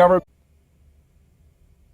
Government,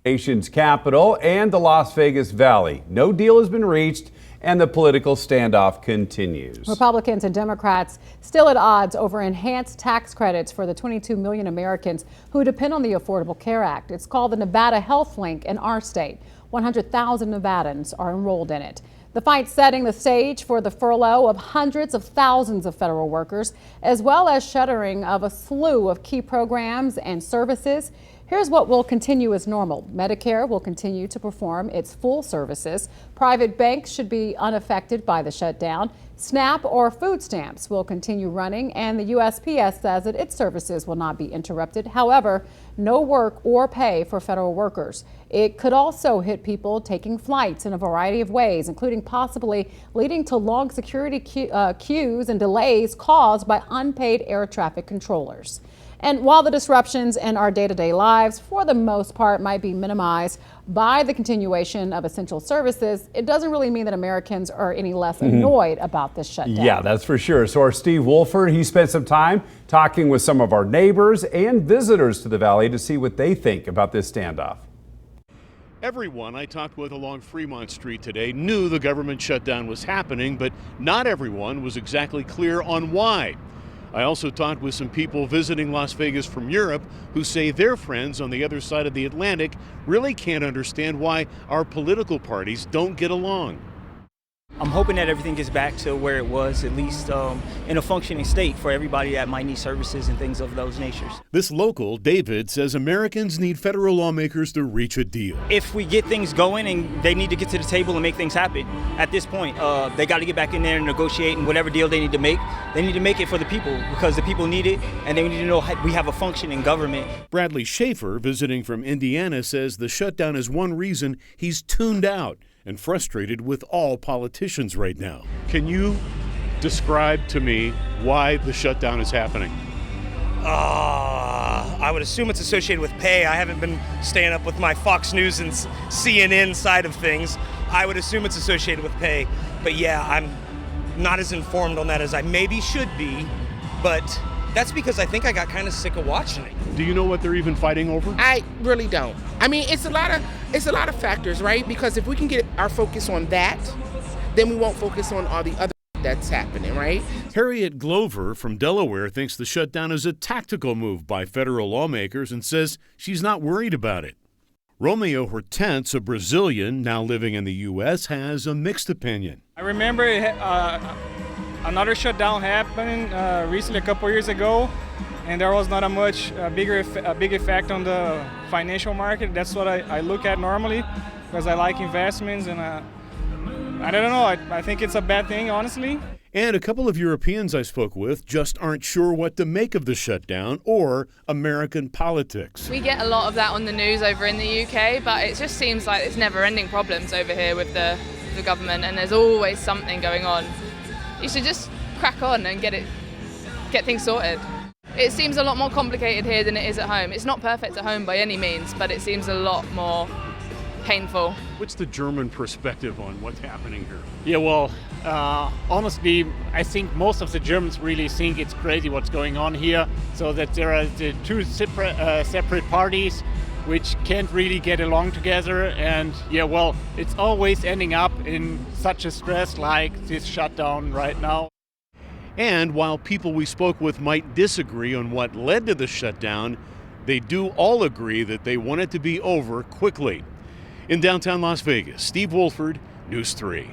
nation's capital, and the Las Vegas Valley. No deal has been reached, and the political standoff continues. Republicans and Democrats still at odds over enhanced tax credits for the 22 million Americans who depend on the Affordable Care Act. It's called the Nevada Health Link in our state. 100,000 Nevadans are enrolled in it. The fight setting the stage for the furlough of hundreds of thousands of federal workers, as well as shuttering of a slew of key programs and services. Here's what will continue as normal. Medicare will continue to perform its full services. Private banks should be unaffected by the shutdown. SNAP or food stamps will continue running, and the USPS says that its services will not be interrupted. However, no work or pay for federal workers. It could also hit people taking flights in a variety of ways, including possibly leading to long security queues and delays caused by unpaid air traffic controllers. And while the disruptions in our day-to-day lives, for the most part, might be minimized by the continuation of essential services, it doesn't really mean that Americans are any less annoyed about this shutdown. Yeah, that's for sure. So our Steve Wolford, he spent some time talking with some of our neighbors and visitors to the valley to see what they think about this standoff. Everyone I talked with along Fremont Street today knew the government shutdown was happening, but not everyone was exactly clear on why. I also talked with some people visiting Las Vegas from Europe who say their friends on the other side of the Atlantic really can't understand why our political parties don't get along. I'm hoping that everything gets back to where it was, at least in a functioning state for everybody that might need services and things of those natures. This local, David, says Americans need federal lawmakers to reach a deal. If we get things going and they need to get to the table and make things happen, at this point, they got to get back in there and negotiate, and whatever deal they need to make it for the people, because the people need it, and they need to know we have a functioning government. Bradley Schaefer, visiting from Indiana, says the shutdown is one reason he's tuned out and frustrated with all politicians right now. Can you describe to me why the shutdown is happening? I would assume it's associated with pay. I haven't been staying up with my Fox News and CNN side of things. I would assume it's associated with pay. But yeah, I'm not as informed on that as I maybe should be. But that's because I think I got kind of sick of watching it. Do you know what they're even fighting over? I really don't. I mean, it's a lot of factors, right? Because if we can get our focus on that, then we won't focus on all the other that's happening, right? Harriet Glover from Delaware thinks the shutdown is a tactical move by federal lawmakers and says she's not worried about it. Romeo Hortense, a Brazilian now living in the U.S., has a mixed opinion. I remember another shutdown happened recently, a couple years ago, and there was not a big effect on the financial market. That's what I look at normally, because I like investments, and I don't know, I think it's a bad thing, honestly. And a couple of Europeans I spoke with just aren't sure what to make of the shutdown or American politics. We get a lot of that on the news over in the UK, but it just seems like it's never-ending problems over here with the government, and there's always something going on. You should just crack on and get things sorted. It seems a lot more complicated here than it is at home. It's not perfect at home by any means, but it seems a lot more painful. What's the German perspective on what's happening here? Yeah, well, honestly, I think most of the Germans really think it's crazy what's going on here, so that there are the two separate parties which can't really get along together, and yeah, well, it's always ending up in such a stress like this shutdown right now. And while people we spoke with might disagree on what led to the shutdown, they do all agree that they want it to be over quickly. In downtown Las Vegas, Steve Wolford, News 3.